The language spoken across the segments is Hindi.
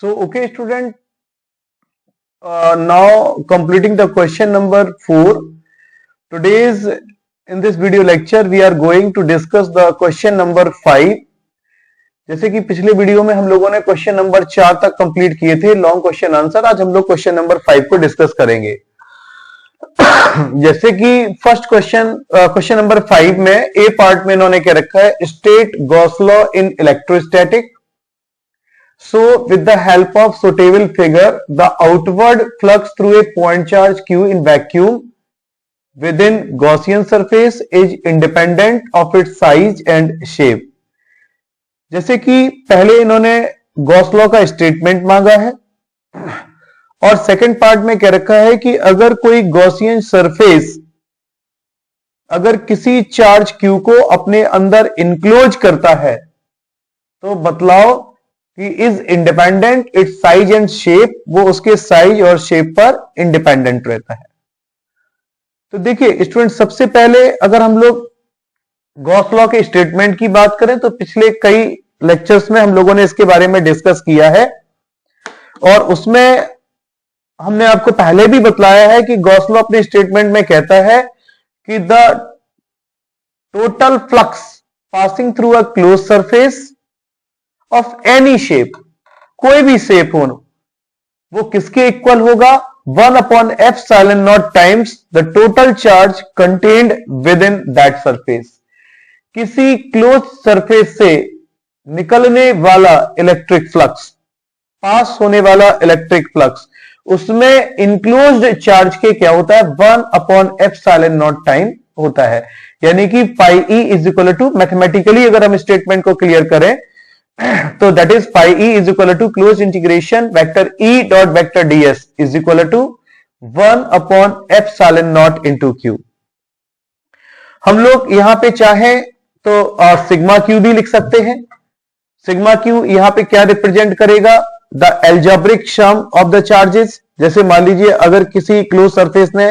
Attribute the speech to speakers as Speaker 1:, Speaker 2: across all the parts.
Speaker 1: So, okay, student, now completing the question number 4. Today's in this video lecture, we are going to discuss the question number 5. जैसे कि पिछले वीडियो में हम लोगों ने क्वेश्चन नंबर 4 तक कंप्लीट किए थे लॉन्ग क्वेश्चन आंसर। आज हम लोग क्वेश्चन नंबर 5 को डिस्कस करेंगे। जैसे कि फर्स्ट क्वेश्चन नंबर 5 में ए पार्ट में इन्होंने क्या रखा है, state Gauss law in electrostatic. So, with the help of suitable figure, the outward flux through a point charge q in vacuum within Gaussian surface is independent of its size and shape. जैसे कि पहले इन्होंने गॉस लॉ का स्टेटमेंट मांगा है और सेकंड पार्ट में क्या रखा है कि अगर कोई गॉसियन सरफेस अगर किसी चार्ज q को अपने अंदर इंक्लोज करता है तो बतलाओ कि is independent it's size and shape, वो उसके साइज और शेप पर इंडिपेंडेंट रहता है। तो देखिए स्टूडेंट, सबसे पहले अगर हम लोग गॉस लॉ के स्टेटमेंट की बात करें तो पिछले कई लेक्चर्स में हम लोगों ने इसके बारे में डिस्कस किया है और उसमें हमने आपको पहले भी बतलाया है कि गॉस लॉ अपने स्टेटमेंट में कहता है कि the total flux passing through a close surface of any shape, कोई भी शेप हो, वो किसके इक्वल होगा, 1/ε0 times the total charge contained with in that surface. किसी क्लोज सरफेस से निकलने वाला इलेक्ट्रिक फ्लक्स, पास होने वाला इलेक्ट्रिक फ्लक्स, उसमें इंक्लोज्ड चार्ज के क्या होता है, 1/ε0 टाइम होता है। यानी कि pi E is equal to, mathematically अगर हम स्टेटमेंट को क्लियर करें तो that is pi E is equal to close integration vector E dot vector DS is equal to 1/ε0 into Q. हम लोग यहां पे चाहें तो सिग्मा क्यू भी लिख सकते हैं। सिग्मा क्यू यहां पे क्या रिप्रेजेंट करेगा, the algebraic sum of the charges. जैसे मान लीजिए अगर किसी क्लोज सरफेस ने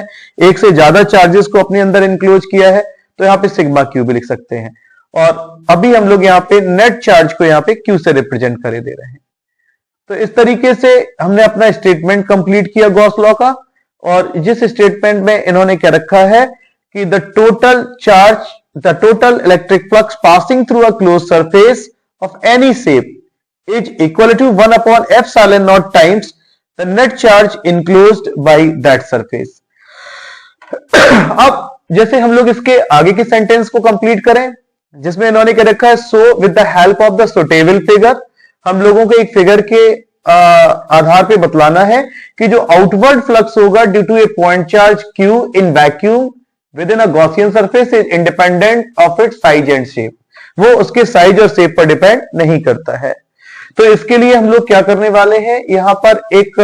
Speaker 1: एक से ज्यादा चार्जेस को अपने अंदर इंक्लोज किया है तो यहां पे सिग्मा क्यू भी लिख सकते हैं। और अभी हम लोग यहां पे नेट चार्ज को यहां पे क्यू से रिप्रेजेंट करे दे रहे हैं। तो इस तरीके से हमने अपना स्टेटमेंट कंप्लीट किया गॉस लॉ का। और जिस स्टेटमेंट में इन्होंने क्या रखा है कि the total electric flux passing through a close surface of any shape is equal to 1/ε0 times the net charge enclosed by that surface. अब जैसे हम लोग इसके आगे के सेंटेंस को कंप्लीट करें जिसमें इन्होंने क्या रखा है, so with the help of the suitable figure, हम लोगों को एक फिगर के आधार पे बतलाना है कि जो आउटवर्ड फ्लक्स होगा due to a point charge Q in vacuum within a Gaussian surface is independent of its size and shape, वो उसके साइज और शेप पर डिपेंड नहीं करता है। तो इसके लिए हम लोग क्या करने वाले हैं, यहां पर एक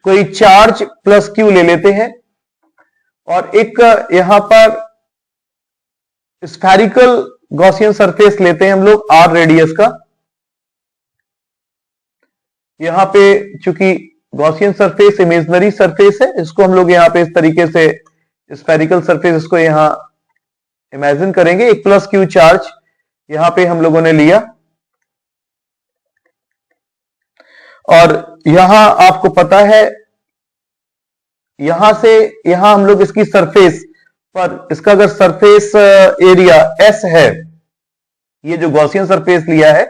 Speaker 1: कोई चार्ज प्लस क्यू ले लेते हैं और एक यहां पर स्फेरिकल गॉसियन सरफेस लेते हैं हम लोग आर रेडियस का। यहां पे चूंकि गॉसियन सरफेस इमेजिनरी सरफेस है, इसको हम लोग यहां पे इस तरीके से स्फेरिकल सरफेस इसको यहां इमेजिन करेंगे। एक प्लस क्यू चार्ज यहां पे हम लोगों ने लिया और यहां आपको पता है यहां से यहां हम लोग इसकी सरफेस पर, इसका अगर सरफेस एरिया एस है, ये जो गॉसियन सरफेस लिया है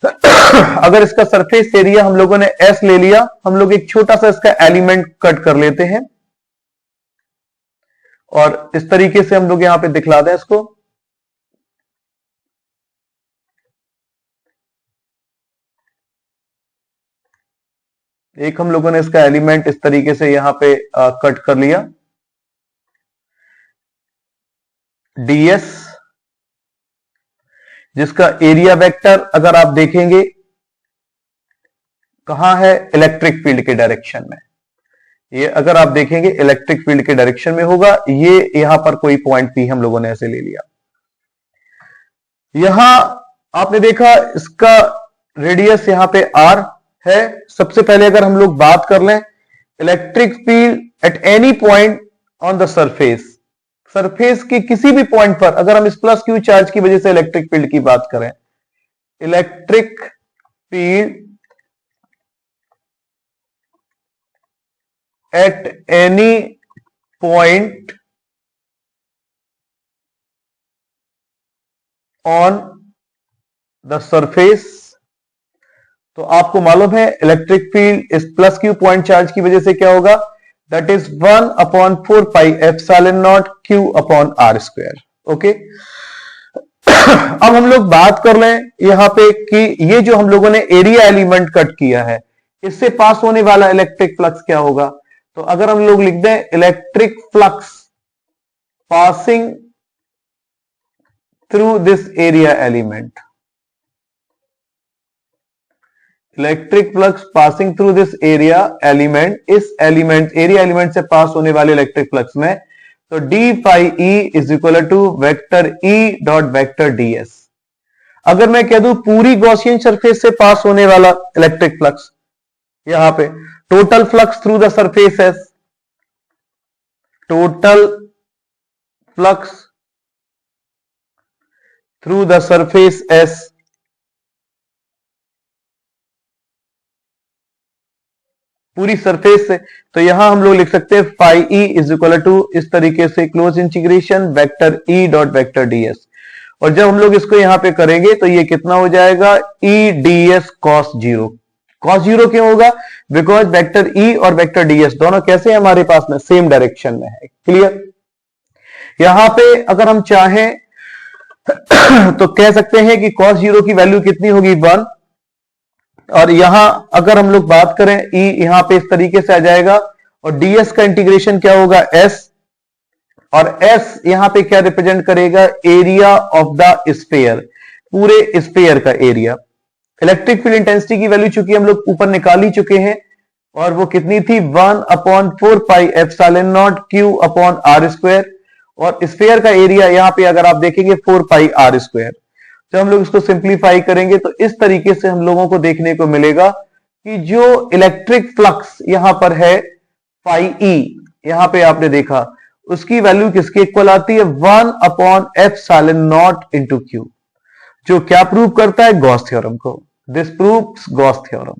Speaker 1: अगर इसका सरफेस एरिया हम लोगों ने एस ले लिया, हम लोग एक छोटा सा इसका एलिमेंट कट कर लेते हैं और इस तरीके से हम लोग यहां पे दिखला दें इसको। एक हम लोगों ने इसका एलिमेंट इस तरीके से यहां पे कट कर लिया, ds, जिसका एरिया वेक्टर अगर आप देखेंगे कहां है, इलेक्ट्रिक फील्ड के डायरेक्शन में। ये अगर आप देखेंगे इलेक्ट्रिक फील्ड के डायरेक्शन में होगा। ये यहां पर कोई पॉइंट पी हम लोगों ने ऐसे ले लिया। यहां आपने देखा इसका रेडियस यहां पे r है। सबसे पहले अगर हम लोग बात कर लें electric field at any point on the surface, surface के किसी भी पॉइंट पर अगर हम इस प्लस क्यू चार्ज की वजह से इलेक्ट्रिक फील्ड की बात करें, electric field at any point on the surface, तो आपको मालूम है इलेक्ट्रिक फील्ड इस प्लस क्यू पॉइंट चार्ज की वजह से क्या होगा, दैट इज 1/4πε0 Q/r²। ओके, अब हम लोग बात कर लें यहां पे कि ये जो हम लोगों ने एरिया एलिमेंट कट किया है, इससे पास होने वाला इलेक्ट्रिक फ्लक्स क्या होगा। तो अगर हम लोग लिख दें electric flux passing through this area element, electric flux passing through this area element, इस एलिमेंट एरिया एलिमेंट से पास होने वाले इलेक्ट्रिक फ्लक्स में, तो d phi E is equal to vector E dot vector ds। अगर मैं कह दूं पूरी गॉसियन सरफेस से पास होने वाला इलेक्ट्रिक फ्लक्स, यहां पे total flux through the surface S, total flux through the surface S, पूरी सरफेस से, तो यहां हम लोग लिख सकते हैं phi E is equal to इस तरीके से close integration vector E dot vector ds। और जब हम लोग इसको यहां पे करेंगे तो ये कितना हो जाएगा, ई ds cos 0। cos 0 क्यों होगा, बिकॉज वेक्टर ई और वेक्टर ds दोनों कैसे हैं हमारे पास में, सेम डायरेक्शन में है। क्लियर। यहां पे अगर हम चाहें तो कह सकते हैं कि cos 0 की वैल्यू कितनी होगी, 1। और यहां अगर हम लोग बात करें ई यहां पे इस तरीके से आ जाएगा, और ds का इंटीग्रेशन क्या होगा, s, और s यहां पे क्या रिप्रेजेंट करेगा, एरिया ऑफ द स्फीयर, पूरे स्फीयर का एरिया। इलेक्ट्रिक फील्ड इंटेंसिटी की वैल्यू चूंकि हम लोग ऊपर निकाल ही चुके हैं, और वो कितनी थी, 1/4πε0 Q/r², और स्फीयर का एरिया यहां पे अगर आप देखेंगे 4πr²। जब हम लोग इसको सिंप्लीफाई करेंगे तो इस तरीके से हम लोगों को देखने को मिलेगा कि जो इलेक्ट्रिक फ्लक्स यहां पर है फाई ई, यहां पे आपने देखा, उसकी वैल्यू किसके इक्वल आती है, 1/ε0 इंटू क्यू, जो क्या प्रूव करता है, गॉस थ्योरम को। This proves Gauss theorem,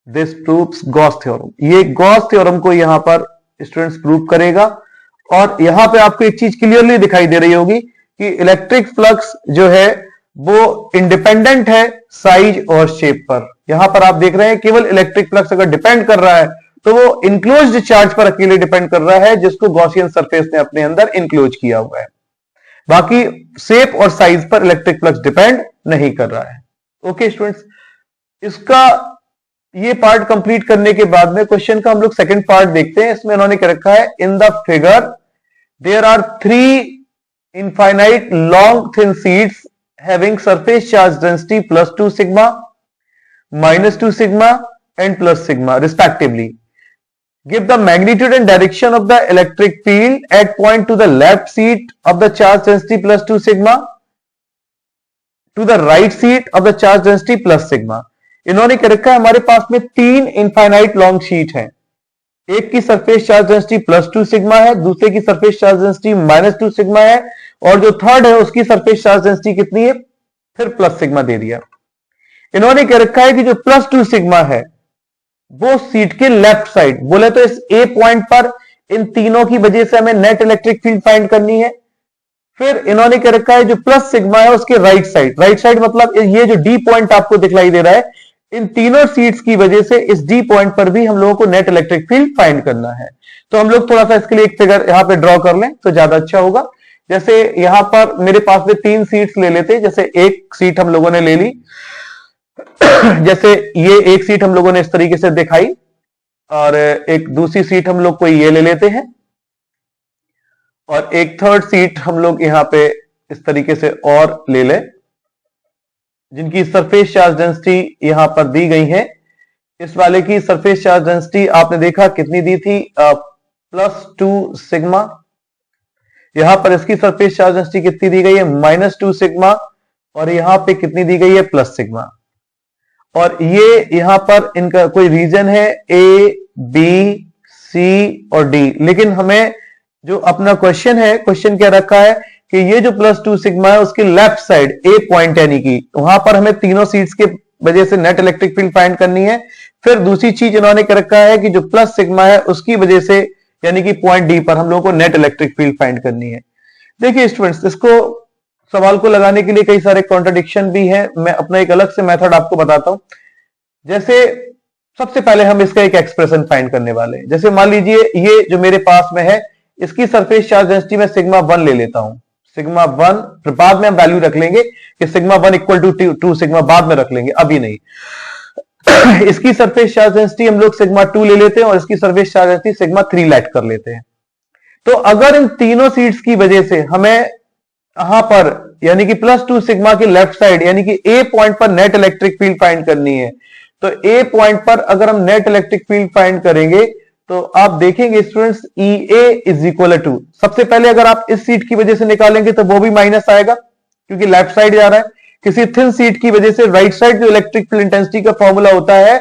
Speaker 1: this proves Gauss theorem. ये गॉस थ्योरम को यहां पर स्टूडेंट्स प्रूव करेगा। और यहां पे आपको एक चीज क्लियरली दिखाई दे रही होगी कि इलेक्ट्रिक फ्लक्स जो है वो इंडिपेंडेंट है साइज और शेप पर। यहां पर आप देख रहे हैं केवल इलेक्ट्रिक फ्लक्स अगर डिपेंड कर रहा है तो वो इंक्लोज्ड चार्ज पर अकेले डिपेंड कर रहा है, जिसको गॉसियन सरफेस ने अपने अंदर इंक्लोज किया हुआ है। बाकी शेप और साइज पर इलेक्ट्रिक फ्लक्स डिपेंड नहीं कर रहा है। ओके स्टूडेंट्स, इसका ये पार्ट कंप्लीट करने के बाद में क्वेश्चन का हम लोग सेकंड पार्ट देखते हैं। इसमें उन्होंने क्या रखा है, in the figure there are 3 infinite long thin sheets having surface charge density +2 sigma, -2 sigma and plus sigma respectively. Give the magnitude and direction of the electric field at point to the left sheet of the charge density +2 sigma, to the right sheet of the charge density plus sigma. इन्होंने क्या रखा है, हमारे पास में 3 इनफाइनाइट लॉन्ग शीट है। एक की सरफेस चार्ज डेंसिटी +2 सिग्मा है, दूसरे की सरफेस चार्ज डेंसिटी -2 सिग्मा है, और जो थर्ड है उसकी सरफेस चार्ज डेंसिटी कितनी है, फिर प्लस सिग्मा दे दिया। इन्होंने क्या रखा है कि जो +2 सिग्मा है वो सीट के लेफ्ट साइड, बोले तो इस ए पॉइंट पर इन तीनों की वजह से हमें नेट इलेक्ट्रिक फील्ड फाइंड करनी है। फिर इन्होंने क्या रखा है, जो प्लस सिग्मा है उसके राइट साइड, राइट साइड मतलब ये जो डी पॉइंट आपको दिखलाई दे रहा है, इन तीनों सीट्स की वजह से इस डी पॉइंट पर भी हम लोगों को नेट इलेक्ट्रिक फील्ड फाइंड करना है। तो हम लोग थोड़ा सा इसके लिए एक फिगर यहां पे ड्रॉ कर लें तो ज्यादा अच्छा होगा। जैसे यहां पर मेरे पास में 3 सीट्स ले लेते, जैसे एक सीट हम लोगों ने ले ली, जैसे ये एक सीट हम लोगों ने इस तरीके से दिखाई, और एक दूसरी सीट हम लोग कोई ये ले लेते हैं, और एक थर्ड सीट हम लोग यहां पे इस तरीके से और ले लें, जिनकी सरफेस चार्ज डेंसिटी यहां पर दी गई है। इस वाले की सरफेस चार्ज डेंसिटी आपने देखा कितनी दी थी, +2 सिग्मा। यहां पर इसकी सरफेस चार्ज डेंसिटी कितनी दी गई है, -2 सिग्मा, और यहां पे कितनी दी गई है, प्लस सिग्मा। और ये यहां पर इनका कोई रीजन है ए, बी, सी और डी, लेकिन हमें जो अपना क्वेश्चन है, क्वेश्चन क्या रखा है कि ये जो +2 सिग्मा है उसके लेफ्ट साइड ए पॉइंट यानी कि वहां पर हमें तीनों सीट्स के वजह से नेट इलेक्ट्रिक फील्ड फाइंड करनी है। फिर दूसरी चीज इन्होंने कर रखा है कि जो प्लस सिग्मा है उसकी वजह से यानी कि पॉइंट डी पर हम लोगों को नेट इलेक्ट्रिक फील्ड फाइंड करनी है। देखिए स्टूडेंट्स, इसको सवाल को लगाने के लिए कई सारे कॉन्ट्रडिक्शन भी है, मैं अपना एक अलग से मेथड आपको बताता हूं। जैसे सबसे पहले हम इसका एक एक्सप्रेशन फाइंड करने वाले हैं। जैसे मान लीजिए ये जो मेरे पास में है, इसकी सरफेस चार्ज डेंसिटी में सिग्मा 1 ले लेता हूं, सिग्मा 1, फिर बाद में हम वैल्यू रख लेंगे कि सिग्मा 1 इक्वल टू 2 सिग्मा बाद में रख लेंगे, अभी नहीं। इसकी सरफेस चार्ज डेंसिटी हम लोग सिग्मा 2 ले लेते हैं और इसकी surface charge density sigma 3 let कर लेते हैं। तो अगर इन तीनों सीट्स की वजह से हमें यहां पर यानी कि +2 सिग्मा की लेफ्ट साइड यानी कि ए पॉइंट पर नेट इलेक्ट्रिक फील्ड फाइंड करनी है, तो ए पॉइंट पर अगर हम नेट इलेक्ट्रिक फील्ड फाइंड करेंगे तो आप देखेंगे students EA is equal to, सबसे पहले अगर आप इस सीट की वजह से निकालेंगे तो वो भी माइनस आएगा क्योंकि लेफ्ट साइड जा रहा है। किसी थिन सीट की वजह से राइट साइड जो इलेक्ट्रिक फील्ड इंटेंसिटी का फॉर्मूला होता है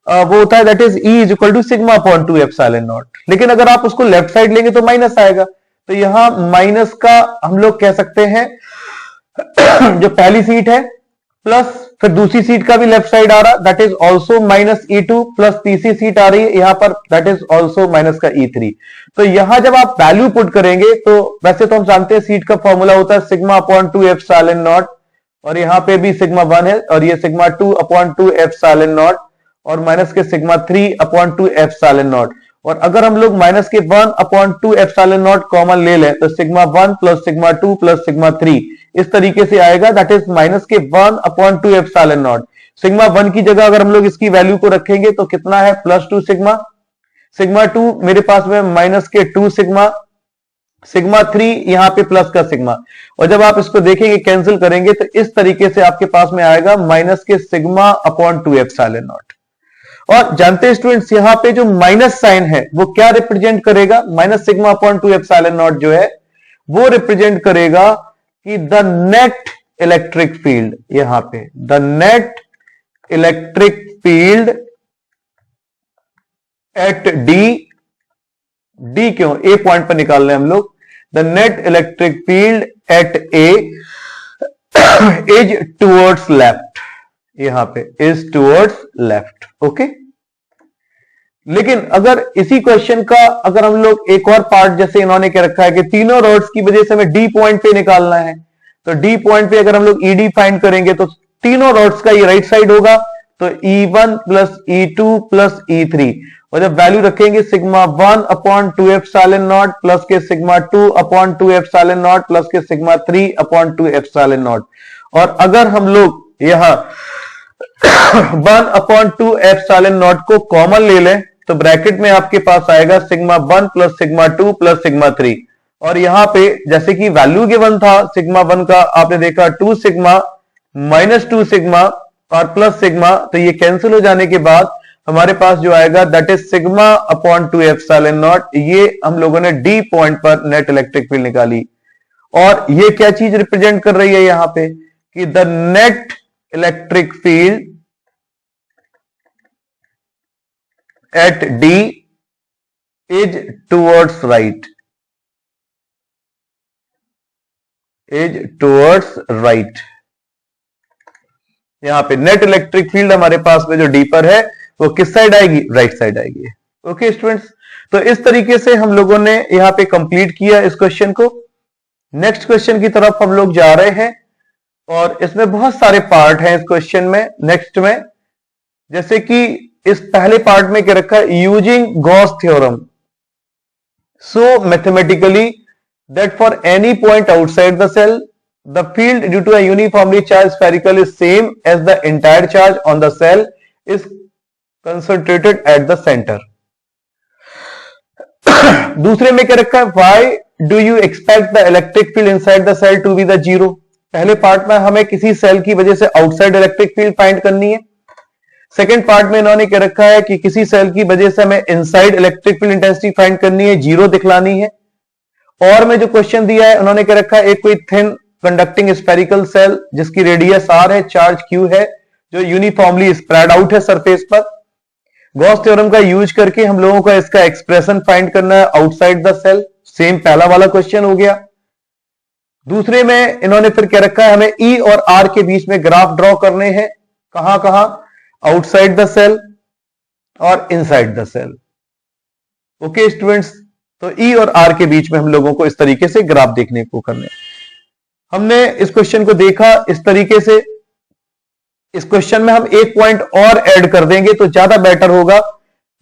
Speaker 1: वो होता है that is E is equal to sigma upon 2 epsilon naught. लेकिन अगर आप उसको लेफ्ट साइड लेंगे तो माइनस आएगा, तो यहां माइनस का हम लोग कह सकते हैं जो पहली सीट है प्लस फिर दूसरी सीट का भी लेफ्ट साइड आ रहा that is also minus E2 plus तीसरी सीट आ रही है यहां पर दैट इज ऑल्सो माइनस का E3। तो यहां जब आप वैल्यू पुट करेंगे तो वैसे तो हम जानते हैं सीट का फॉर्मूला होता है सिग्मा अपॉन 2 एप्सिलॉन नॉट, और यहां पे भी सिग्मा 1 है और ये सिग्मा 2 अपॉन 2 एप्सिलॉन नॉट और माइनस के सिग्मा 3 अपॉन 2 एप्सिलॉन नॉट। और अगर हम लोग माइनस के 1 अपॉन 2 एप्सिलॉन नॉट कॉमन ले लें तो sigma 1 plus sigma 2 plus sigma 3 इस तरीके से आएगा दैट इज माइनस के 1 अपॉन 2 एप्सिलॉन नॉट। सिग्मा 1 की जगह अगर हम लोग इसकी वैल्यू को रखेंगे तो कितना है +2 सिग्मा, सिग्मा 2 मेरे पास में माइनस के 2 सिग्मा, सिग्मा 3 यहां पे प्लस का सिग्मा, और जब आप इसको देखेंगे कैंसिल करेंगे तो इस तरीके से आपके पास में आएगा माइनस के सिग्मा अपॉन 2 एप्सिलॉन नॉट। और जानते हैं स्टूडेंट्स यहां पे जो माइनस साइन है वो क्या रिप्रेजेंट करेगा, minus sigma upon 2 epsilon not जो है वो रिप्रेजेंट करेगा कि द नेट इलेक्ट्रिक फील्ड, यहां पे the net electric field at D क्यों ए पॉइंट पर निकाल रहे हैं हम लोग, the net electric field at A is towards left, यहां पे इज टूवर्ड्स लेफ्ट। ओके, लेकिन अगर इसी क्वेश्चन का अगर हम लोग एक और पार्ट जैसे इन्होंने क्या रखा है कि तीनों रॉड्स की वजह से हमें डी पॉइंट पे निकालना है, तो डी पॉइंट पे अगर हम लोग ईडी फाइंड करेंगे तो तीनों रॉड्स का ये राइट साइड होगा, तो E1 plus E2 plus E3, और जब वैल्यू रखेंगे sigma 1 upon 2 epsilon naught plus के sigma 2 upon 2 epsilon naught plus के सिग्मा 3 अपॉन 2 एप्सिलॉन नॉट, और अगर हम लोग यहां 1 अपॉन 2 एप्सिलॉन नॉट को कॉमन ले लें तो ब्रैकेट में आपके पास आएगा sigma 1 plus sigma 2 plus sigma 3, और यहां पे जैसे कि वैल्यू गिवन था सिग्मा 1 का आपने देखा 2 सिग्मा माइनस 2 सिग्मा और प्लस सिग्मा, तो ये कैंसिल हो जाने के बाद हमारे पास जो आएगा that is sigma upon 2 epsilon not. ये हम लोगों ने डी पॉइंट पर नेट इलेक्ट्रिक फील्ड निकाली, और ये क्या चीज रिप्रेजेंट कर रही है यहां पे कि the net electric field at D is towards right, is towards right. यहां पे नेट इलेक्ट्रिक फील्ड हमारे पास में जो डी पर है वो किस साइड आएगी, राइट साइड आएगी। ओके स्टूडेंट्स, तो इस तरीके से हम लोगों ने यहां पे कंप्लीट किया इस क्वेश्चन को। नेक्स्ट क्वेश्चन की तरफ हम लोग जा रहे हैं, और इसमें बहुत सारे पार्ट हैं इस क्वेश्चन में। नेक्स्ट में जैसे कि इस पहले पार्ट में क्या रखा है, using Gauss theorem so mathematically that for any point outside the shell the field due to a uniformly charged spherical is same as the entire charge on the cell is concentrated at the center। दूसरे में क्या रखा है, why do you expect the electric field inside the cell to be the zero। पहले पार्ट में हमें किसी सेल की वजह से आउटसाइड इलेक्ट्रिक फील्ड फाइंड करनी है, सेकेंड पार्ट में इन्होंने क्या रखा है कि किसी सेल की वजह से हमें inside electric field intensity find करनी है, जीरो दिखलानी है। और में जो क्वेश्चन दिया है उन्होंने क्या रखा है, एक कोई थिन कंडक्टिंग स्फेरिकल सेल जिसकी रेडियस R है, चार्ज Q है, जो यूनिफॉर्मली स्प्रेड आउट है सरफेस पर। गॉस थ्योरम का यूज करके हम लोगों का इसका एक्सप्रेशन फाइंड करना है आउटसाइड द सेल, सेम पहला वाला क्वेश्चन हो गया। दूसरे में इन्होंने फिर क्या रखा है, हमें E और R के बीच में ग्राफ ड्रॉ करने हैं, कहां कहां, आउटसाइड द सेल और inside the shell. Okay students, तो ई और आर के बीच में हम लोगों को इस तरीके से ग्राफ देखने को करने। हमने इस क्वेश्चन को देखा इस तरीके से। इस क्वेश्चन में हम एक पॉइंट और ऐड कर देंगे तो ज्यादा बेटर होगा।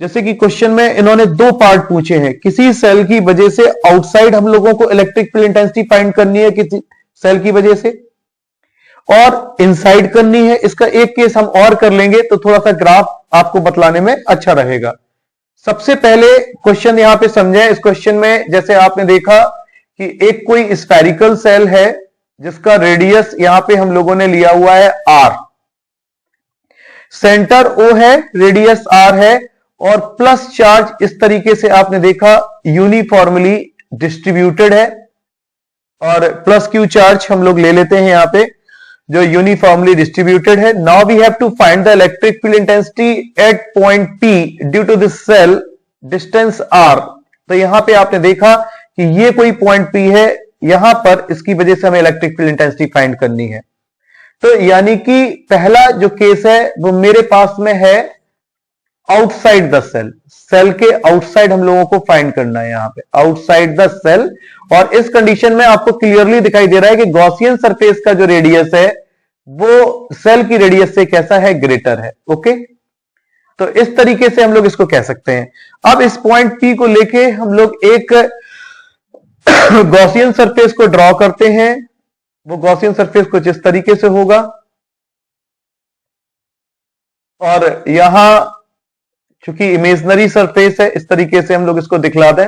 Speaker 1: जैसे कि क्वेश्चन में इन्होंने दो पार्ट पूछे हैं, किसी सेल की वजह से आउटसाइड हम लोगों को इलेक्ट्रिक फील्ड इंटेंसिटी फाइंड करनी है किसी सेल की वजह से, और इनसाइड करनी है। इसका एक केस हम और कर लेंगे तो थोड़ा सा ग्राफ आपको बतलाने में अच्छा रहेगा। सबसे पहले क्वेश्चन यहां पे समझें। इस क्वेश्चन में जैसे आपने देखा कि एक कोई स्फेरिकल सेल है जिसका रेडियस यहां पे हम लोगों ने लिया हुआ है आर, सेंटर ओ है, रेडियस आर है, और प्लस चार्ज इस तरीके से आपने देखा यूनिफॉर्मली डिस्ट्रीब्यूटेड है, और प्लस क्यू चार्ज हम लोग ले लेते हैं यहां पे जो यूनिफॉर्मली डिस्ट्रीब्यूटेड है। Now we have to find the electric field intensity at point P due to this shell distance R. तो यहां पे आपने देखा कि ये कोई पॉइंट पी है, यहां पर इसकी वजह से हमें इलेक्ट्रिक फील्ड इंटेंसिटी फाइंड करनी है। तो यानी कि पहला जो केस है वो मेरे पास में है आउटसाइड द सेल, सेल के आउटसाइड हम लोगों को फाइंड करना है यहां पे आउटसाइड द सेल। और इस कंडीशन में आपको क्लियरली दिखाई दे रहा है कि गॉसियन सरफेस का जो रेडियस है वो सेल की रेडियस से कैसा है, ग्रेटर है। ओके, तो इस तरीके से हम लोग इसको कह सकते हैं। अब इस पॉइंट पी को लेके हम लोग एक गॉसियन सरफेस को ड्रॉ करते हैं। वो गॉसियन सरफेस कुछ इस तरीके से होगा, और यहां चूंकि इमेजिनरी सरफेस है इस तरीके से हम लोग इसको दिखला दें,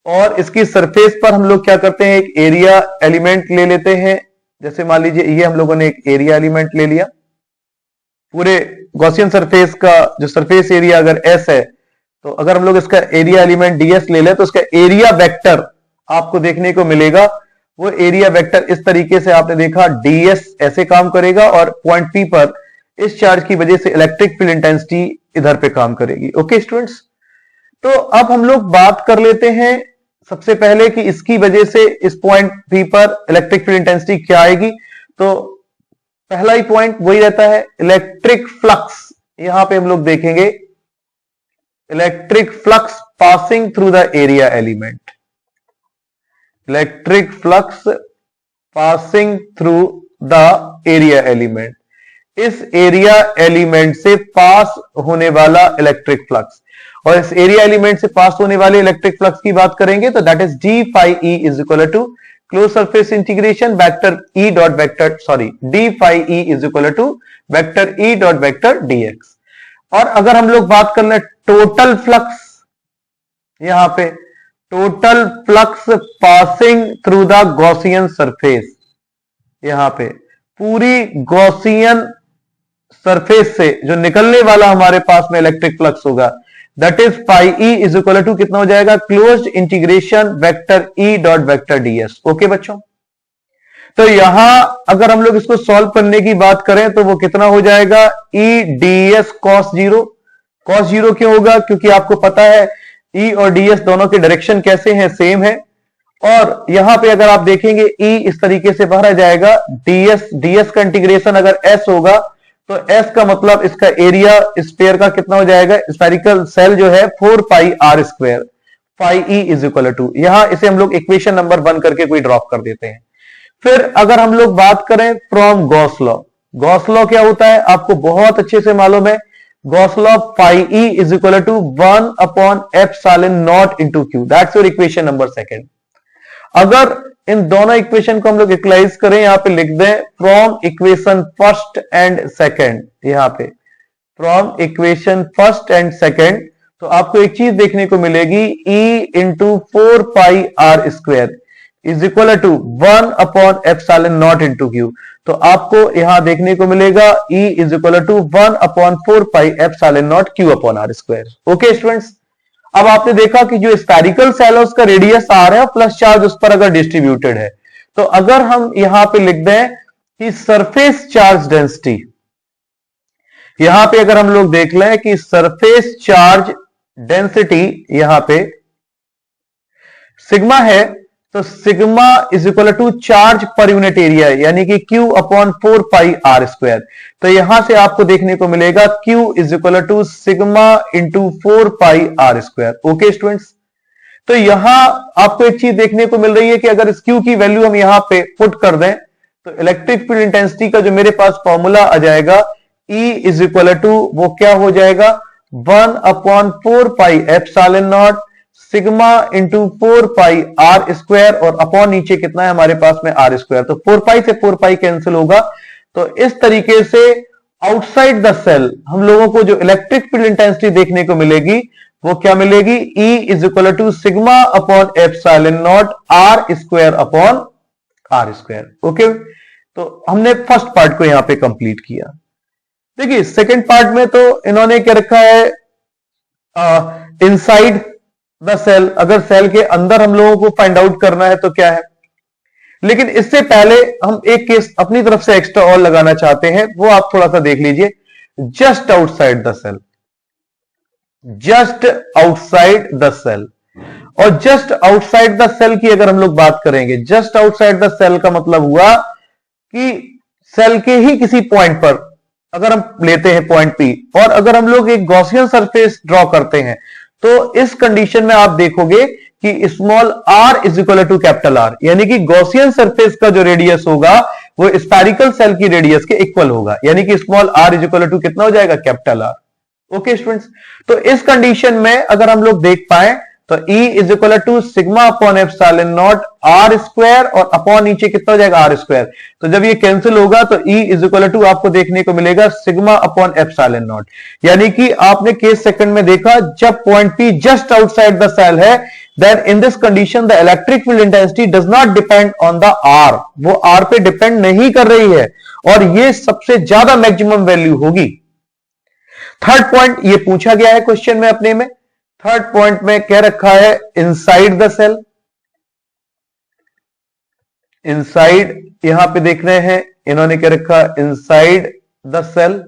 Speaker 1: और इसकी सरफेस पर हम लोग क्या करते हैं, एक एरिया एलिमेंट ले लेते हैं। जैसे मान लीजिए ये हम लोगों ने एक एरिया एलिमेंट ले लिया। पूरे गॉसियन सरफेस का जो सरफेस एरिया अगर एस है, तो अगर हम लोग इसका एरिया एलिमेंट डीएस ले लें तो इसका एरिया वेक्टर आपको देखने को मिलेगा। वो एरिया वेक्टर इस तरीके से आपने देखा डीएस ऐसे काम करेगा, और पॉइंट पी पर इस चार्ज की वजह से इलेक्ट्रिक फील्ड इंटेंसिटी इधर पे काम करेगी। ओके स्टूडेंट्स, तो अब हम लोग बात कर लेते हैं सबसे पहले कि इसकी वजह से इस पॉइंट पी पर इलेक्ट्रिक फील्ड इंटेंसिटी क्या आएगी। तो पहला ही पॉइंट वही रहता है इलेक्ट्रिक फ्लक्स। यहां पे हम लोग देखेंगे electric flux passing through the area element, electric flux passing through the area element. इस एरिया एलिमेंट से पास होने वाला इलेक्ट्रिक फ्लक्स, और इस एरिया एलिमेंट से पास होने वाले इलेक्ट्रिक फ्लक्स की बात करेंगे तो that is d phi E is equal to close surface integration vector E dot vector d phi E is equal to vector E dot vector d x. और अगर हम लोग बात कर ले टोटल फ्लक्स, यहां पे total flux passing through the Gaussian surface, यहां पे पूरी गॉसियन सरफेस से जो निकलने वाला हमारे पास में इलेक्ट्रिक फ्लक्स होगा that is phi E is equal to कितना हो जाएगा, closed integration vector E dot vector d s. Okay बच्चों, तो यहां अगर हम लोग इसको सॉल्व करने की बात करें तो वो कितना हो जाएगा, E DS cos zero. Cos zero क्यों होगा, क्योंकि आपको पता है ई और डीएस दोनों के डायरेक्शन कैसे हैं, सेम है। और यहां पे अगर आप देखेंगे ई इस तरीके से बाहर आ जाएगा, डीएस का इंटीग्रेशन अगर एस होगा तो एस का मतलब इसका एरिया स्फीयर का कितना हो जाएगा, स्फेरिकल सेल जो है 4 pi are square, phi E is equal to, यहां इसे हम लोग इक्वेशन नंबर 1 करके कोई ड्रॉप कर देते हैं। फिर अगर हम लोग बात करें from Gauss law, Gauss law क्या होता है आपको बहुत अच्छे से मालूम है। Gauss law phi E is equal to 1 upon epsilon naught into Q, that's your equation number 2। अगर इन दोनों इक्वेशन को हम लोग इक्वलाइज करें, यहां पे लिख दें from equation first and second, यहां पे from equation first and second, तो आपको एक चीज देखने को मिलेगी E into 4 pi are square is equal to 1 upon epsilon naught into Q. तो आपको यहां देखने को मिलेगा E is equal to 1 upon 4 pi epsilon naught Q upon R square. Okay students, अब आपने देखा कि जो स्फेरिकल सेल है उसका रेडियस आर है, प्लस चार्ज उस पर अगर डिस्ट्रीब्यूटेड है, तो अगर हम यहां पे लिख दें कि सरफेस चार्ज डेंसिटी, यहां पे अगर हम लोग देख लें कि सरफेस चार्ज डेंसिटी यहां पे सिग्मा है, तो sigma is equal to charge per unit area यानी कि Q upon 4 pi are square. तो यहां से आपको देखने को मिलेगा Q is equal to sigma into 4 pi are square. Okay students, तो यहां आपको एक चीज देखने को मिल रही है कि अगर इस Q की वैल्यू हम यहां पे पुट कर दें तो इलेक्ट्रिक फील्ड इंटेंसिटी का जो मेरे पास फॉर्मूला आ जाएगा E इज इक्वल टू वो क्या हो जाएगा 1 upon 4 pi epsilon naught sigma into 4 pi are square और अपॉन नीचे कितना है हमारे पास में आर स्क्वायर। तो 4 पाई से 4 पाई कैंसिल होगा। तो इस तरीके से आउटसाइड द सेल हम लोगों को जो इलेक्ट्रिक फील्ड इंटेंसिटी देखने को मिलेगी वो क्या मिलेगी E is equal to sigma upon epsilon naught R square upon R square. Okay, तो हमने फर्स्ट पार्ट को यहां पे कंप्लीट किया। देखिए सेकंड पार्ट में तो इन्होंने क्या रखा है इनसाइड द सेल। अगर सेल के अंदर हम लोगों को फाइंड आउट करना है तो क्या है, लेकिन इससे पहले हम एक केस अपनी तरफ से एक्स्ट्रा और लगाना चाहते हैं, वो आप थोड़ा सा देख लीजिए। Just outside the shell, just outside the shell. और जस्ट आउटसाइड द सेल की अगर हम लोग बात करेंगे, जस्ट आउटसाइड द सेल का मतलब हुआ कि सेल के ही किसी पॉइंट पर अगर हम लेते हैं पॉइंट पी और अगर हम लोग एक गॉसियन सरफेस ड्रॉ करते हैं तो इस कंडीशन में आप देखोगे कि small R is equal to capital R, यानी कि गॉसियन सरफेस का जो रेडियस होगा वो स्फेरिकल सेल की रेडियस के इक्वल होगा, यानी कि small R is equal to कितना हो जाएगा कैपिटल आर। ओके स्टूडेंट्स, तो इस कंडीशन में अगर हम लोग देख पाए तो E is equal to sigma upon epsilon naught R square और अपॉन नीचे कितना हो जाएगा आर स्क्वायर। तो जब ये कैंसिल होगा तो E इज इक्वल टू आपको देखने को मिलेगा सिग्मा अपॉन एप्सिलॉन नॉट, यानी कि आपने केस सेकंड में देखा जब point P just outside the shell है then in this condition the electric field intensity does not depend on the R, वो R पे डिपेंड नहीं कर रही है और ये सबसे ज्यादा मैक्सिमम वैल्यू होगी। थर्ड पॉइंट ये पूछा गया है क्वेश्चन में अपने में, थर्ड पॉइंट में कह रखा है इनसाइड द सेल। इनसाइड यहां पे देख रहे हैं इन्होंने कह रखा इनसाइड द सेल।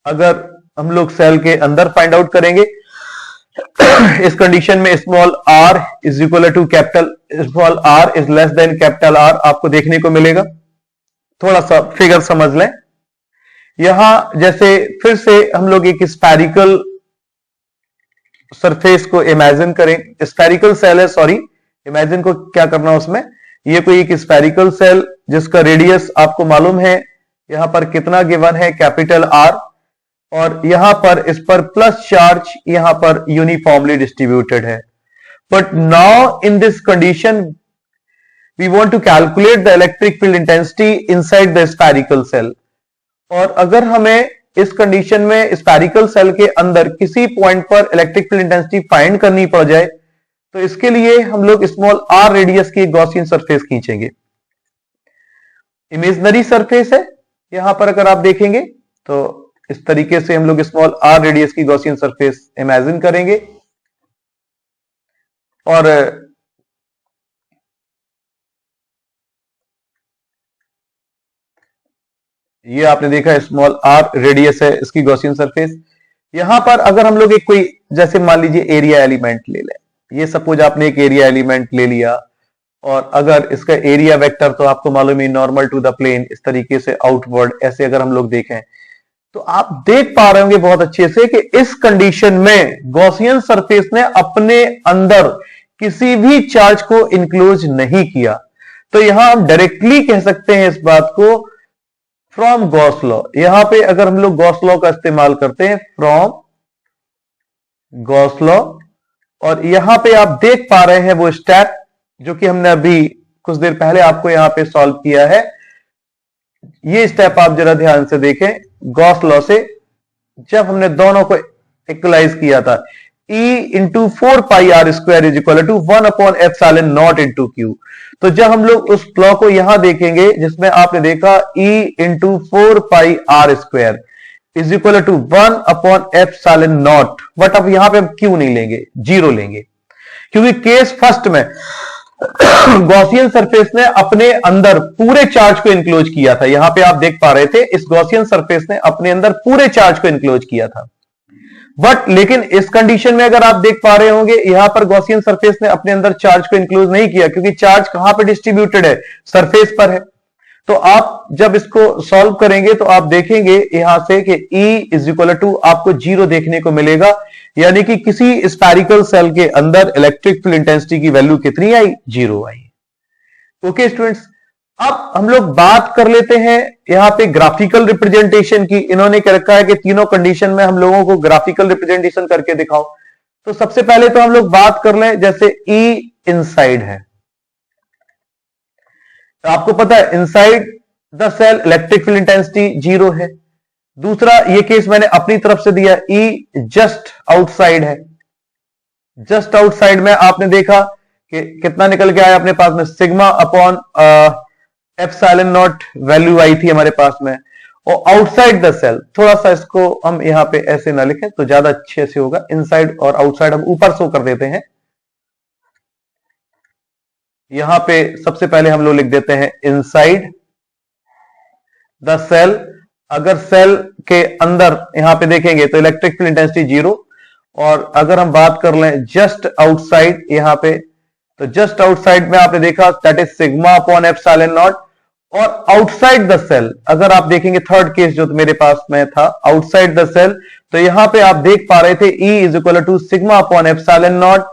Speaker 1: अगर हम लोग सेल के अंदर फाइंड आउट करेंगे इस कंडीशन में small R is equal to capital, small R is less than capital R आपको देखने को मिलेगा। थोड़ा सा फिगर समझ लें, यहां जैसे फिर से हम लोग एक स्फेरिकल सरफेस को इमेजिन करें, स्फेरिकल सेल है, सॉरी इमेजिन को क्या करना उसमें, ये कोई एक स्फेरिकल सेल जिसका रेडियस आपको मालूम है यहां पर कितना गिवन है कैपिटल आर और यहां पर इस पर प्लस चार्ज यहां पर यूनिफॉर्मली डिस्ट्रीब्यूटेड है। But now in this condition we want to calculate the electric field intensity inside the spherical shell. और अगर हमें इस कंडीशन में स्फेरिकल सेल के अंदर किसी पॉइंट पर इलेक्ट्रिक फील्ड इंटेंसिटी फाइंड करनी पड़ जाए तो इसके लिए हम लोग स्मॉल आर रेडियस की गॉसियन सरफेस खींचेंगे। इमेजिनरी सरफेस है यहां पर अगर आप देखेंगे तो इस तरीके से हम लोग स्मॉल आर रेडियस की गॉसियन सरफेस इमेजिन करेंगे और ये आपने देखा स्मॉल आर रेडियस है इसकी गॉसियन सरफेस। यहां पर अगर हम लोग एक कोई जैसे मान लीजिए एरिया एलिमेंट ले लें, ये सपोज आपने एक एरिया एलिमेंट ले लिया और अगर इसका एरिया वेक्टर तो आपको मालूम है नॉर्मल टू द प्लेन, इस तरीके से आउटवर्ड ऐसे अगर हम लोग देखें तो आप देख पा रहे होंगे बहुत अच्छे से कि इस कंडीशन में गॉसियन सरफेस ने अपने अंदर किसी भी चार्ज को इंक्लोज नहीं किया। तो यहां हम डायरेक्टली कह सकते हैं इस बात को फ्रॉम गॉस लॉ। यहां पे अगर हम लोग गॉस लॉ का इस्तेमाल करते हैं फ्रॉम गॉस लॉ और यहां पे आप देख पा रहे हैं वो स्टेप जो कि हमने अभी कुछ देर पहले आपको यहां पे सॉल्व किया है। ये स्टेप आप जरा ध्यान से देखें, गॉस लॉ से जब हमने दोनों को इक्वलाइज किया था E into 4 pi are square is equal to 1 upon epsilon naught into Q. तो जब हम लोग उस लॉ को यहां देखेंगे जिसमें आपने देखा E into 4 pi are square is equal to 1 upon epsilon naught, but अब यहां पे हम क्यू नहीं लेंगे, जीरो लेंगे, क्योंकि केस फर्स्ट में गॉसियन सरफेस ने अपने अंदर पूरे चार्ज को इंक्लोज किया था। यहां पे आप देख पा रहे थे इस गॉसियन सरफेस ने अपने अंदर पूरे चार्ज को इंक्लोज किया था। बट लेकिन इस कंडीशन में अगर आप देख पा रहे होंगे यहां पर गॉसियन सरफेस ने अपने अंदर चार्ज को इंक्लूड नहीं किया, क्योंकि चार्ज कहां पर डिस्ट्रीब्यूटेड है, सरफेस पर है। तो आप जब इसको सॉल्व करेंगे तो आप देखेंगे यहां से कि E इज इक्वल टू आपको 0 देखने को मिलेगा, यानी कि किसी स्फेरिकल सेल के अंदर इलेक्ट्रिक फील्ड इंटेंसिटी की वैल्यू कितनी आई, 0 आई। ओके स्टूडेंट्स, अब हम लोग बात कर लेते हैं यहां पे ग्राफिकल रिप्रेजेंटेशन की। इन्होंने क्या रखा है कि तीनों कंडीशन में हम लोगों को ग्राफिकल रिप्रेजेंटेशन करके दिखाओ। तो सबसे पहले तो हम लोग बात कर लें, जैसे E इनसाइड है, तो आपको पता है inside the shell electric field intensity 0 है। दूसरा ये केस मैंने अपनी तरफ से दिया, E जस्ट आउटसाइड है। जस्ट आउटसाइड में आपने देखा कि कितना निकल के आया अपने पास में, sigma upon epsilon naught value आई थी हमारे पास में। और आउटसाइड द सेल, थोड़ा सा इसको हम यहां पे ऐसे ना लिखें तो ज्यादा अच्छे से होगा, इनसाइड और आउटसाइड हम ऊपर शो कर देते हैं। यहां पे सबसे पहले हम लोग लिख देते हैं इनसाइड द सेल। अगर सेल के अंदर यहां पे देखेंगे तो इलेक्ट्रिक फील्ड इंटेंसिटी 0, और अगर हम बात कर लें जस्ट आउटसाइड यहां पे, तो जस्ट आउटसाइड में आपने देखा that is sigma upon epsilon naught. और आउटसाइड द सेल अगर आप देखेंगे, थर्ड केस जो मेरे पास में था आउटसाइड द सेल, तो यहां पे आप देख पा रहे थे E is equal to sigma upon epsilon naught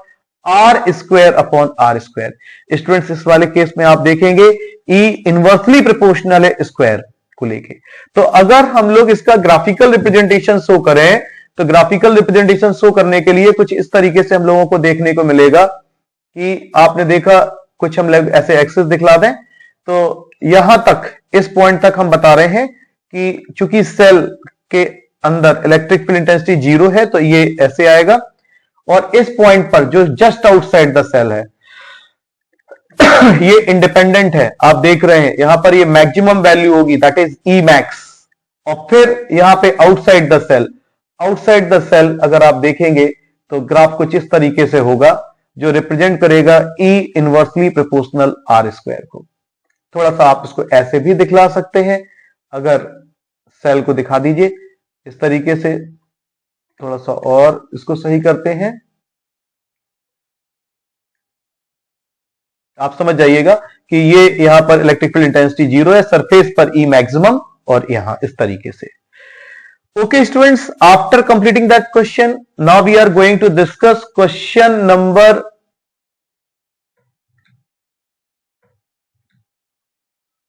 Speaker 1: R square upon R square. Students इस वाले केस में आप देखेंगे E इनवर्सली प्रोपोर्शनल है स्क्वायर को लेके। तो अगर हम लोग इसका ग्राफिकल रिप्रेजेंटेशन शो करें, तो ग्राफिकल रिप्रेजेंटेशन शो करने के लिए कुछ इस तरीके से हम लोगों को देखने को मिलेगा कि आपने देखा कुछ हम लोग ऐसे एक्सेस दिखला दें, तो यहां तक इस पॉइंट तक हम बता रहे हैं कि चूंकि सेल के अंदर इलेक्ट्रिक फील्ड इंटेंसिटी 0 है तो ये ऐसे आएगा, और इस पॉइंट पर जो जस्ट आउटसाइड द सेल है ये इंडिपेंडेंट है। आप देख रहे हैं यहां पर ये मैक्सिमम वैल्यू होगी दैट इज ई मैक्स, और फिर यहां पे outside the shell, outside the shell अगर आप देखेंगे तो ग्राफ कुछ इस तरीके से होगा जो रिप्रेजेंट करेगा E inversely proportional R square को। थोड़ा सा आप इसको ऐसे भी दिखला सकते हैं, अगर सेल को दिखा दीजिए इस तरीके से, थोड़ा सा और इसको सही करते हैं, आप समझ जाइएगा कि ये यहां पर इलेक्ट्रिक फील्ड इंटेंसिटी 0 है, सरफेस पर E मैक्सिमम, और यहां इस तरीके से। Okay students, after completing that question, now we are going to discuss question number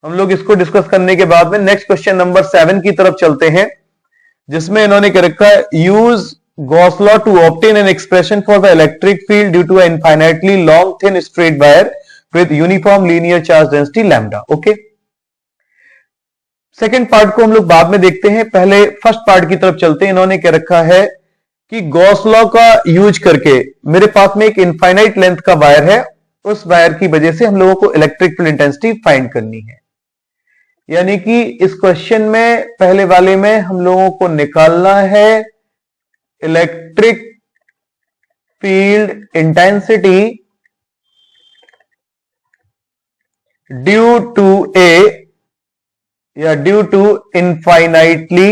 Speaker 1: हम लोग इसको डिस्कस करने के बाद में नेक्स्ट क्वेश्चन नंबर 7 की तरफ चलते हैं, जिसमें इन्होंने क्या रखा है, use Gauss law to obtain an expression for the electric field due to infinitely long thin straight wire with uniform linear charge density lambda. Okay, second part को हम लोग बाद में देखते हैं, पहले फर्स्ट पार्ट की तरफ चलते हैं। इन्होंने क्या रखा है कि गॉस लॉ का यूज करके मेरे पास में एक इनफाइनाइट लेंथ का वायर है, उस वायर की वजह से हम लोगों को इलेक्ट्रिक फील्ड इंटेंसिटी फाइंड करनी है। यानी कि इस क्वेश्चन में पहले वाले में हम लोगों को निकालना है electric field intensity due to a या due to infinitely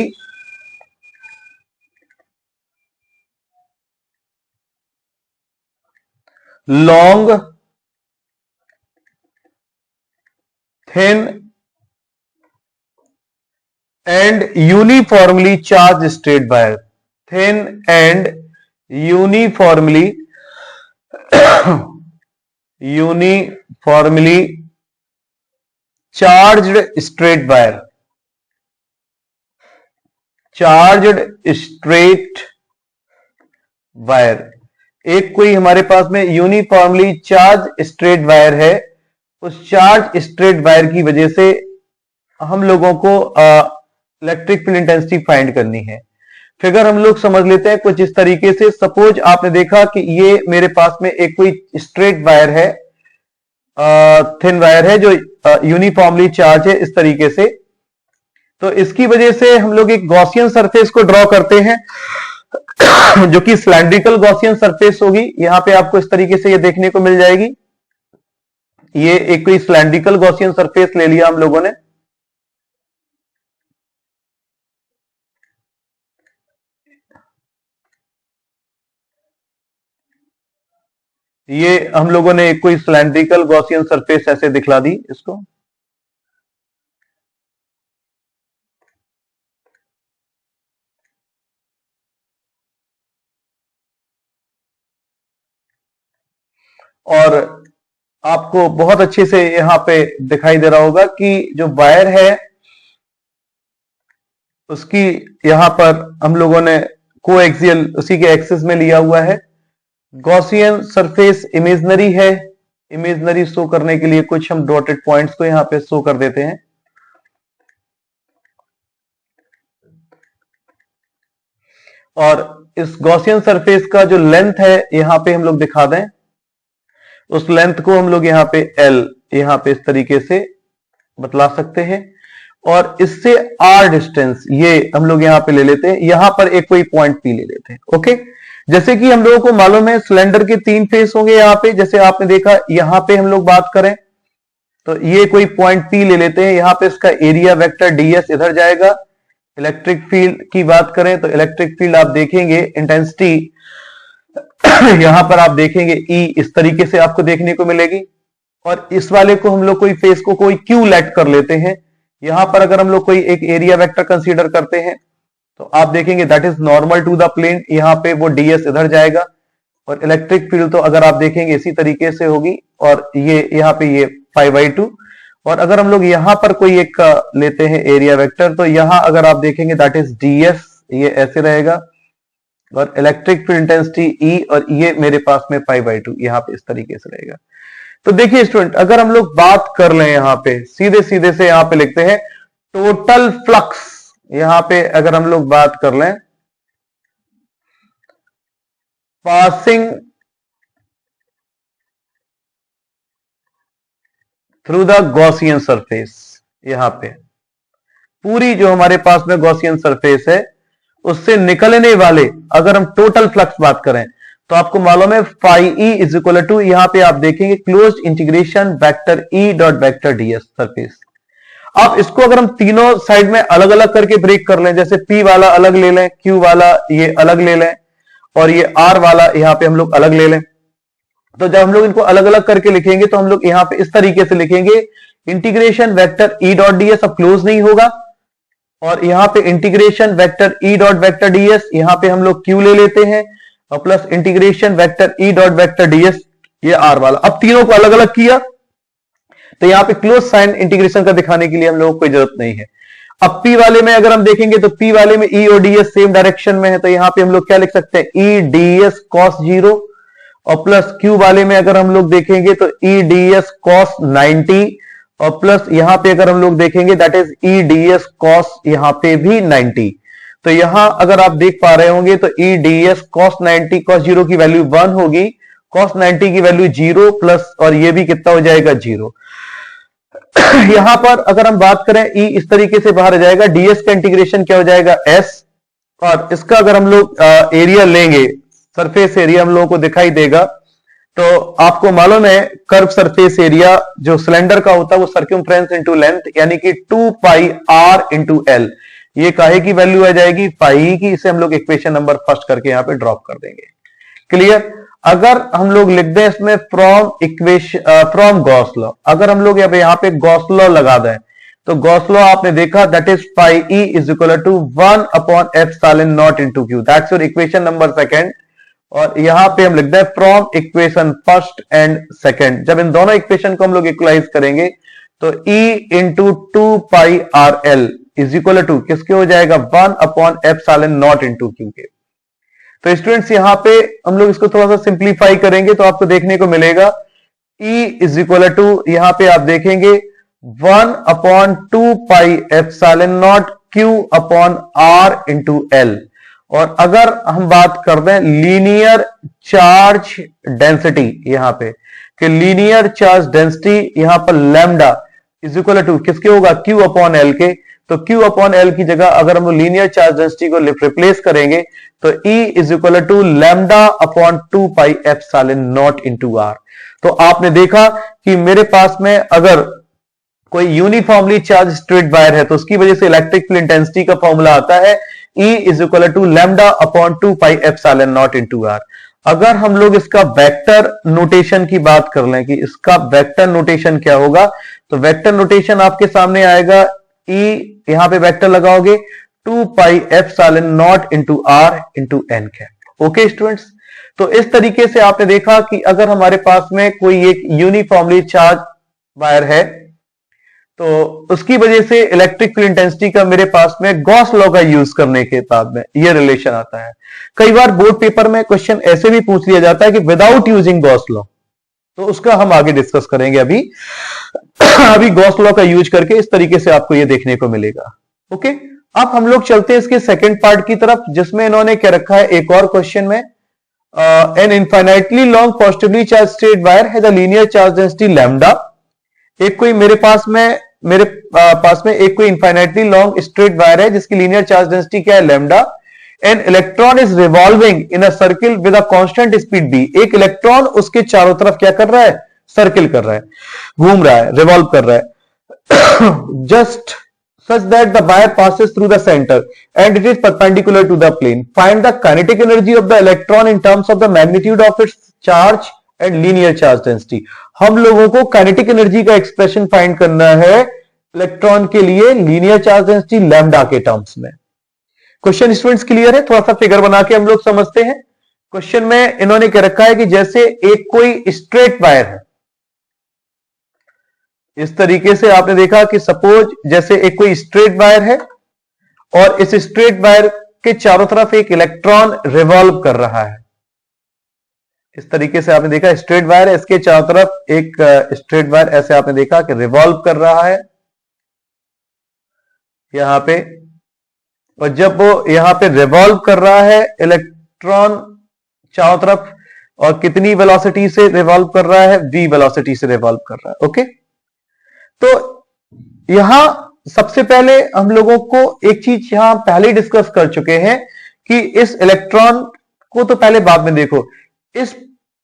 Speaker 1: long thin and uniformly charge straight wire, thin and uniformly charged straight wire, charged straight wire. एक कोई हमारे पास में यूनिफॉर्मली चार्ज स्ट्रेट वायर है, उस चार्ज स्ट्रेट वायर की वजह से हम लोगों को इलेक्ट्रिक फील्ड इंटेंसिटी फाइंड करनी है। फिगर हम लोग समझ लेते हैं कुछ इस तरीके से। सपोज आपने देखा कि ये मेरे पास में एक कोई स्ट्रेट वायर है, थिन वायर है जो यूनिफॉर्मली चार्ज है इस तरीके से, तो इसकी वजह से हम लोग एक गॉसियन सरफेस को ड्रॉ करते हैं जो कि सिलेंड्रिकल गॉसियन सरफेस होगी। यहां पे आपको इस तरीके से ये देखने को मिल जाएगी, ये एक कोई सिलेंड्रिकल गॉसियन सरफेस ले लिया हम लोगों ने। ये हम लोगों ने कोई सिलेंड्रिकल गॉसियन सरफेस ऐसे दिखला दी इसको, और आपको बहुत अच्छे से यहां पे दिखाई दे रहा होगा कि जो वायर है उसकी यहां पर हम लोगों ने कोएक्सियल उसी के एक्सिस में लिया हुआ है। गॉसियन सरफेस इमेजनरी है, इमेजनरी शो करने के लिए कुछ हम डॉटेड पॉइंट्स को यहां पे शो कर देते हैं। और इस गॉसियन सरफेस का जो लेंथ है यहां पे हम लोग दिखा दें, उस लेंथ को हम लोग यहां पे एल यहां पे इस तरीके से बतला सकते हैं। और इससे आर डिस्टेंस ये हम लोग यहां पे ले लेते हैं, यहां पर एक कोई पॉइंट पी ले लेते हैं। ओके, जैसे कि हम लोगों को मालूम है सिलेंडर के 3 फेस होंगे यहां पे, जैसे आपने देखा यहां पे हम लोग बात करें तो ये कोई पॉइंट पी ले लेते हैं, यहां पे इसका एरिया वेक्टर डीएस इधर जाएगा। इलेक्ट्रिक फील्ड की बात करें तो इलेक्ट्रिक फील्ड आप देखेंगे इंटेंसिटी यहां पर आप देखेंगे ई इस तरीके से आपको देखने को मिलेगी। और इस वाले को हम लोग कोई फेस को कोई क्यू लेट कर लेते हैं। यहां पर अगर हम लोग कोई एक एरिया वेक्टर कंसीडर करते हैं तो आप देखेंगे that is normal to the plane, यहां पे वो डीएस इधर जाएगा। और इलेक्ट्रिक फील्ड तो अगर आप देखेंगे इसी तरीके से होगी, और ये यहां पे ये π/2। और अगर हम लोग यहां पर कोई एक लेते हैं एरिया वेक्टर तो यहां अगर आप देखेंगे दैट इज डीएस, ये ऐसे रहेगा। और इलेक्ट्रिक फील्ड इंटेंसिटी ई, और ये मेरे पास में π/2 यहां पे इस तरीके से रहेगा। तो देखिए स्टूडेंट, अगर हम लोग बात कर लें यहां पे सीधे सीधे से यहां पे लिखते हैं टोटल फ्लक्स, यहां पे अगर हम लोग बात कर लें passing through the Gaussian surface, यहां पे पूरी जो हमारे पास में गॉसियन सरफेस है उससे निकलने वाले अगर हम टोटल फ्लक्स बात करें तो आपको मालूम है phi E is equal to, यहां पे आप देखेंगे close integration vector E dot vector DS surface. अब इसको अगर हम तीनों साइड में अलग अलग करके ब्रेक कर लें, जैसे पी वाला अलग ले लें, क्यू वाला ये अलग ले लें, और ये आर वाला यहां पे हम लोग अलग ले लें, तो जब हम लोग इनको अलग अलग करके लिखेंगे तो हम लोग यहां पे इस तरीके से लिखेंगे integration vector E dot DS, अब क्लोज नहीं होगा, और यहां पे integration vector E dot vector DS, यहां पे हम लोग क्यू ले लेते हैं, और plus integration vector E dot vector DS ये आर वाला। अब तीनों को अलग अलग किया तो यहां पे क्लोज साइन इंटीग्रेशन का दिखाने के लिए हम लोगों को कोई जरूरत नहीं है। अब पी वाले में अगर हम देखेंगे तो पी वाले में ई और डीएस सेम डायरेक्शन में है, तो यहां पे हम लोग क्या लिख सकते हैं ई डीएस कॉस 0, और प्लस क्यू वाले में अगर हम लोग देखेंगे तो ई डीएस कॉस 90, और प्लस यहां पे अगर हम लोग देखेंगे that is E DS cos यहां पे भी 90। तो यहां अगर आप देख पा रहे होंगे तो ई डीएस कॉस 90 कॉस 0 की वैल्यू 1 होगी, कॉस 90 की वैल्यू 0 प्लस, और ये भी कितना हो जाएगा 0। यहां पर अगर हम बात करें ई इस तरीके से बाहर आ जाएगा, डीएस का इंटीग्रेशन क्या हो जाएगा एस, और इसका अगर हम लोग एरिया लेंगे, सरफेस एरिया हम लोगों को दिखाई देगा, तो आपको मालूम है कर्व सरफेस एरिया जो सिलेंडर का होता है वो सर्कमफ्रेंस इंटू लेंथ, यानी कि 2πr इंटू एल, ये काहे की वैल्यू आ जाएगी पाई की, इसे हम लोग इक्वेशन नंबर फर्स्ट करके यहां पे ड्रॉप कर देंगे। क्लियर? अगर हम लोग लिख दें इसमें फ्रॉम गॉस लॉ, अगर हम लोग यहां पे गॉस लॉ लगा दें तो गॉस लॉ आपने देखा that is pi E is equal to 1 upon epsilon naught into Q, that's your equation number second. और यहां पे हम लिख दें from equation first and second, जब इन दोनों इक्वेशन को हम लोग इक्वलाइज करेंगे तो E into 2πrl is equal to किसके हो जाएगा 1 upon epsilon naught into Q के। तो स्टूडेंट्स यहां पे हम लोग इसको थोड़ा सा सिंप्लीफाई करेंगे तो आपको देखने को मिलेगा E इज इक्वल टू, यहां पे आप देखेंगे 1 upon 2π epsilon naught Q upon r into L. और अगर हम बात कर दें लीनियर चार्ज डेंसिटी, यहां पे कि लीनियर चार्ज डेंसिटी यहां पर लैम्डा इज इक्वल टू किसके होगा Q अपॉन एल के, तो Q अपॉन एल की जगह अगर हम लीनियर चार्ज डेंसिटी को रिप्लेस करेंगे तो E is equal to lambda upon 2π epsilon naught into r। तो आपने देखा कि मेरे पास में अगर कोई यूनिफॉर्मली चार्ज स्ट्रेट वायर है तो उसकी वजह से इलेक्ट्रिक फील्ड इंटेंसिटी का फॉर्मूला आता है E is equal to lambda upon 2π epsilon naught into r। अगर हम लोग इसका वेक्टर नोटेशन की बात कर लें कि इसका वेक्टर नोटेशन क्या होगा, तो वेक्टर नोटेशन आपके सामने आएगा ई, यहां पे वेक्टर लगाओगे 2 pi epsilon naught into R into N cap. Okay students, तो इस तरीके से आपने देखा कि अगर हमारे पास में कोई एक यूनिफॉर्मली चार्ज वायर है तो उसकी वजह से इलेक्ट्रिक फील्ड इंटेंसिटी का मेरे पास में गॉस लॉ का यूज करने के बाद में ये रिलेशन आता है। कई बार बोर्ड पेपर में क्वेश्चन ऐसे भी पूछ लिया जाता है कि विदाउट यूजिंग गॉस लॉ, तो उसका हम आगे डिस्कस करेंगे। अभी गॉस लॉ का यूज करके इस तरीके से आपको ये देखने को मिलेगा। ओके, अब हम लोग चलते हैं इसके सेकेंड पार्ट की तरफ, जिसमें इन्होंने क्या रखा है एक और क्वेश्चन में, an infinitely long positively charge straight wire has a linear charge density lambda. एक कोई मेरे पास में एक कोई इनफाइनाइटली लॉन्ग स्ट्रेट वायर है जिसकी लीनियर चार्ज डेंसिटी क्या है, lambda. An electron is revolving in a circle with a constant speed V. एक इलेक्ट्रॉन उसके चारों तरफ क्या कर रहा है, सर्किल कर रहा है, घूम रहा है, रिवॉल्व कर रहा है। Just such that the wire passes through the center and it is perpendicular to the plane. Find the kinetic energy of the electron in terms of the magnitude of its charge and linear charge density. हम लोगों को काइनेटिक एनर्जी का एक्सप्रेशन फाइंड करना है इलेक्ट्रॉन के लिए लीनियर चार्ज डेंसिटी लैम्डा के टर्म्स में। क्वेश्चन स्टूडेंट्स क्लियर है? थोड़ा सा फिगर बना के हम लोग समझते हैं। क्वेश्चन में इन्होंने क्या रखा है कि जैसे एक कोई स्ट्रेट वायर है, इस तरीके से आपने देखा कि सपोज जैसे एक कोई स्ट्रेट वायर है और इस स्ट्रेट वायर के चारों तरफ एक इलेक्ट्रॉन रिवॉल्व कर रहा है। इस तरीके से आपने देखा स्ट्रेट वायर है, इसके चारों तरफ एक स्ट्रेट वायर ऐसे आपने देखा कि रिवॉल्व कर रहा है यहां पे। और जब वो यहां पे रिवॉल्व कर रहा है इलेक्ट्रॉन चारों तरफ, और कितनी वेलोसिटी से रिवॉल्व कर रहा है, v वेलोसिटी से रिवॉल्व कर रहा है। ओके, तो यहां सबसे पहले हम लोगों को एक चीज यहां पहले डिस्कस कर चुके हैं कि इस इलेक्ट्रॉन को तो पहले बाद में देखो, इस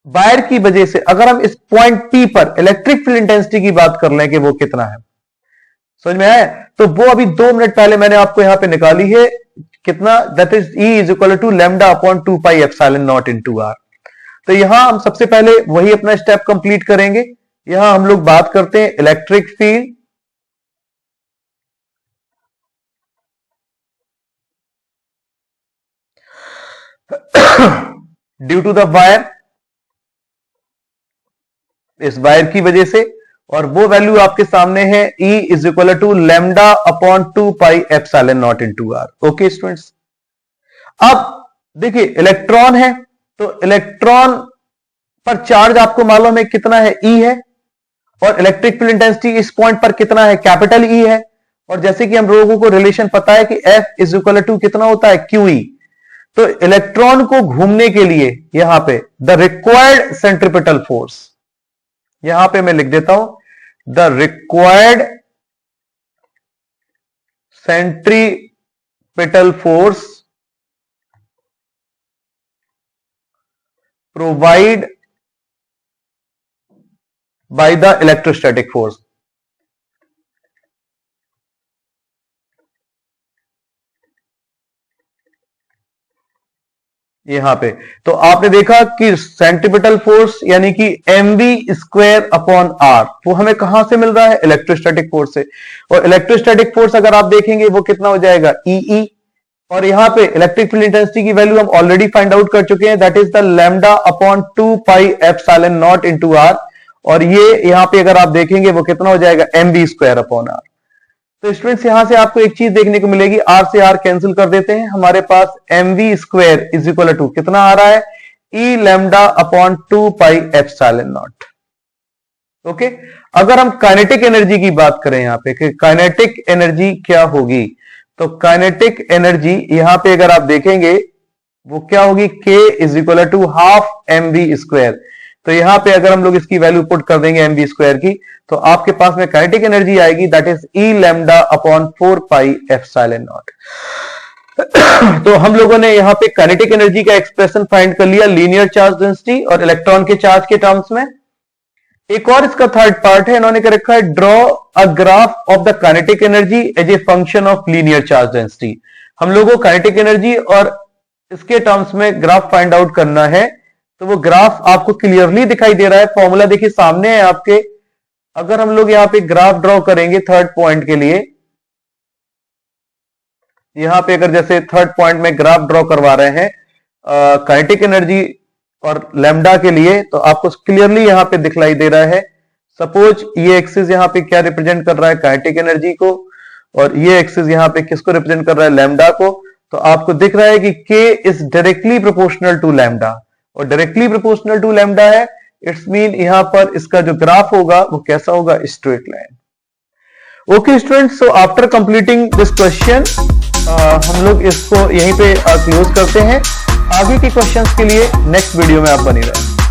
Speaker 1: वायर की वजह से अगर हम इस पॉइंट P पर इलेक्ट्रिक फील्ड इंटेंसिटी की बात कर लें कि वो कितना है, समझ में आया? तो वो अभी 2 मिनट पहले मैंने आपको यहां पे निकाली है, कितना, that is E is equal to lambda upon 2 pi epsilon naught into R. तो यहां हम सबसे पहले वही अपना स्टेप कंप्लीट करेंगे। यहां हम लोग बात करते हैं electric field due to the wire, इस वायर की वजह से, और वो वैल्यू आपके सामने है E is equal to lambda upon 2 pi epsilon naught into R. Okay students, अब देखिए इलेक्ट्रॉन है तो इलेक्ट्रॉन पर चार्ज आपको मालूम है कितना है, E है, और इलेक्ट्रिक फील्ड इंटेंसिटी इस पॉइंट पर कितना है, कैपिटल E है। और जैसे कि हम लोगों को रिलेशन पता है कि F इज इक्वल टू कितना होता है, QE। तो इलेक्ट्रॉन को घूमने के लिए यहां पे द रिक्वायर्ड सेंट्रीपिटल फोर्स, यहां पे मैं लिख देता हूं the required centripetal force provide by the electrostatic force. यहां पे तो आपने देखा कि सेंट्रीपिटल फोर्स यानी कि mv स्क्वायर अपॉन आर, वो हमें कहां से मिल रहा है, इलेक्ट्रोस्टैटिक फोर्स से। और इलेक्ट्रोस्टैटिक फोर्स अगर आप देखेंगे वो कितना हो जाएगा, EE। और यहां पे इलेक्ट्रिक फील्ड इंटेंसिटी की वैल्यू हम ऑलरेडी फाइंड आउट कर चुके हैं, that is the lambda upon 2 pi epsilon naught into R. और ये यहां पे अगर आप देखेंगे वो कितना हो जाएगा, mv स्क्वायर अपॉन आर। तो स्टूडेंट्स यहां से आपको एक चीज देखने को मिलेगी, आर से आर कैंसिल कर देते हैं, हमारे पास mv square is equal to कितना आ रहा है, E lambda upon 2 pi epsilon naught. Okay, अगर हम काइनेटिक एनर्जी की बात करें यहां पे कि काइनेटिक एनर्जी क्या होगी, तो काइनेटिक एनर्जी यहां पे अगर आप देखेंगे वो क्या होगी, K is equal to half mv square. तो यहां पे अगर हम लोग इसकी वैल्यू पुट कर देंगे mv स्क्वायर की, तो आपके पास में काइनेटिक एनर्जी आएगी that is E lambda upon 4 pi epsilon not. तो हम लोगों ने यहां पे काइनेटिक एनर्जी का एक्सप्रेशन फाइंड कर लिया लीनियर चार्ज डेंसिटी और इलेक्ट्रॉन के चार्ज के टर्म्स में। एक और इसका थर्ड पार्ट है, इन्होंने क्या रखा है, draw a graph of the kinetic energy as a function of linear charge density. हम लोगों को काइनेटिक एनर्जी और इसके टर्म्स में ग्राफ फाइंड आउट करना है, तो वो ग्राफ आपको क्लियरली दिखाई दे रहा है। फॉर्मूला देखिए सामने है आपके। अगर हम लोग यहाँ पे ग्राफ ड्रॉ करेंगे थर्ड पॉइंट के लिए, यहां पे अगर जैसे थर्ड पॉइंट में ग्राफ ड्रॉ करवा रहे हैं काइनेटिक एनर्जी और लैम्डा के लिए, तो आपको क्लियरली यहां पे दिखलाई दे रहा है। सपोज ये एक्सिस यहां पे क्या रिप्रेजेंट कर रहा है, काइनेटिक एनर्जी को, और ये एक्सिस यहां पे किसको रिप्रेजेंट कर रहा है, लैम्डा को। तो आपको दिख रहा है कि K is directly proportional to lambda, और डायरेक्टली प्रोपोर्शनल टू लैम्डा है, इट्स मीन यहां पर इसका जो ग्राफ होगा वो कैसा होगा, straight line. Okay students, so after completing this question हम लोग इसको यहीं पे क्लोज करते हैं। आगे के क्वेश्चंस के लिए नेक्स्ट वीडियो में आप बने रहें।